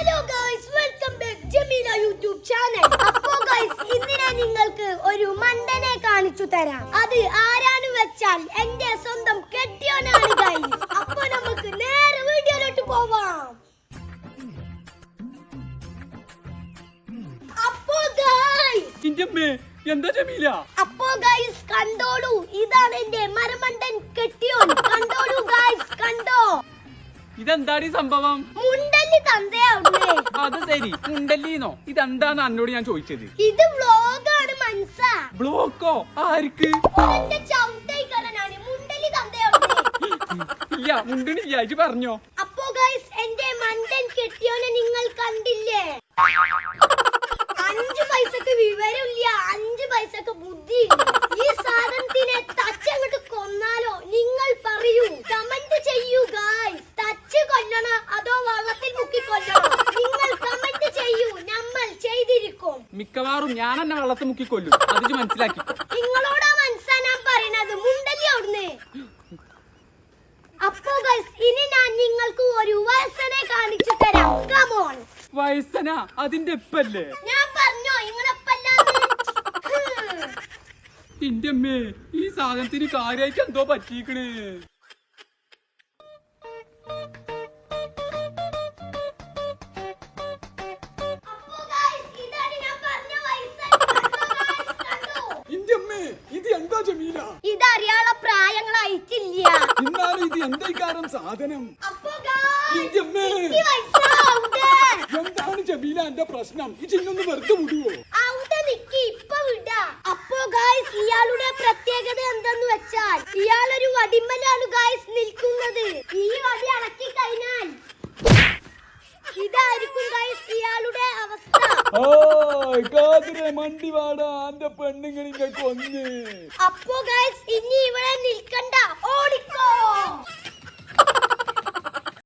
Hello guys, welcome back Jameela YouTube channel. അപ്പോ guys, ഇന്ന് ഞാൻ നിങ്ങൾക്ക് ഒരു മണ്ടനെ കാണിച്ചു തരാം. അത് ആരാണ് വെച്ചാൽ എന്റെ സ്വന്തം കെട്ടിയോനാണ് ഗൈസ്. അപ്പോ നമുക്ക് നേരെ വീഡിയോയിലോട്ട് പോവാം. അപ്പോ ഗൈസ്, എന്താ ജമീല? അപ്പോ ഗൈസ് കണ്ടോളൂ, ഇതാണ് എന്റെ മരമണ്ടൻ കെട്ടിയോൻ. കണ്ടോളൂ ഗൈസ്, കണ്ടോ? ഇതെന്താടി സംഭവം? മുണ്ടല്ലി തന്തയാവുന്നേ. അത് ശരി, മുണ്ടല്ലിന്നോ? ഇതെന്താന്ന് എന്നോട് ഞാൻ ചോദിച്ചത്. ഇത് വ്ലോഗാണ് മനസ്സാ. ബ്ലോക്കോ? ആർക്ക്? എന്റെ ചവിട്ടൈക്കാരനാണ് മുണ്ടല്ലി തന്തയാവുന്നേ. ഇല്ല, മുണ്ടണില്ല, ഇജ്ജ് പറഞ്ഞോ. അപ്പോ ഗൈസ്, എന്റെ മണ്ടൻ കെട്ടിയോനെ നിങ്ങൾ കണ്ടില്ലേ? 5 പൈസക്ക് വിവരമില്ല, 5 പൈസക്ക് ബുദ്ധിയില്ല. ഈ സാധനത്തിനെ തച്ചങ്ങോട്ട് കൊന്നാലോ? നിങ്ങൾ പറയൂ, കമന്റ് ചെയ്യൂ ഗൈസ്. തച്ച് കൊല്ലണോ അതോ വള്ളത്തിൽ മുക്കി കൊല്ലണോ? നിങ്ങൾ കമന്റ് ചെയ്യൂ, നമ്മൾ ചെയ്തിരിക്കും. മിക്കവാറും ഞാൻ എന്നെ വെള്ളത്തിൽ മുക്കി കൊല്ലും, അത് ഇജ്ജ് മനസ്സിലാക്കിക്കോ. നിങ്ങളോടാ മനസ്സാ ഞാൻ പറയണത്, മുണ്ടല്ലി അവിടുന്ന്. അപ്പോ ഗൈസ്, ഇനി ഞാൻ നിങ്ങൾക്ക് ഒരു വയസ്സനെ കാണിച്ചു തരാം. കമോൺ. വയസ്സന അതിന്റെ എപ്പല്ലേ? ഞാൻ പറഞ്ഞോ ഇങ്ങളെപ്പല്ലാന്ന്. എന്റെ അമ്മേ, ഈ സാധനത്തിന് കാര്യമായിട്ട് എന്തോ പറ്റിക്കണ്. അപ്പോ ഗൈസ്, ഇതാണ് ഞാൻ പറഞ്ഞ വയസ്സൻ. കണ്ടോ? എന്റെ അമ്മേ, ഇത് എന്താ ജമീല? ഇതറിയാള പ്രായങ്ങളായിട്ടില്ല. എന്നാലും ഇത് എന്തായിക്കാരം സാധനം? അപ്പോ ഗൈസ്, എന്റെ അമ്മേ, ഈ വയസ്സാവുന്നേ. എന്താണ് ജമീല എന്റെ പ്രശ്നം? ഈ ചിന്നൊന്ന് വെറുതെ വിടുവോ? അവിടെ നിക്കി, ഇപ്പൊ വിടാ. അപ്പോ ഗൈസ്, ഇയാളുടെ പ്രത്യേകത എന്തെന്ന് വെച്ചാൽ ഇയാളൊരു വടിമലാണ് ഗൈസ് നിൽക്കുന്നത്. ഈ വടി അടക്കി കഴിഞ്ഞാൽ ഇതായിരിക്കും ഗൈസ് ഇയാളുടെ അവസ്ഥ. കാതിരെ മണ്ടി വാടാ, എന്റെ പെണ്ണുങ്ങളിങ്ങ കൊന്ന്. അപ്പോ ഗൈസ്, ഇനി ഇവിടെ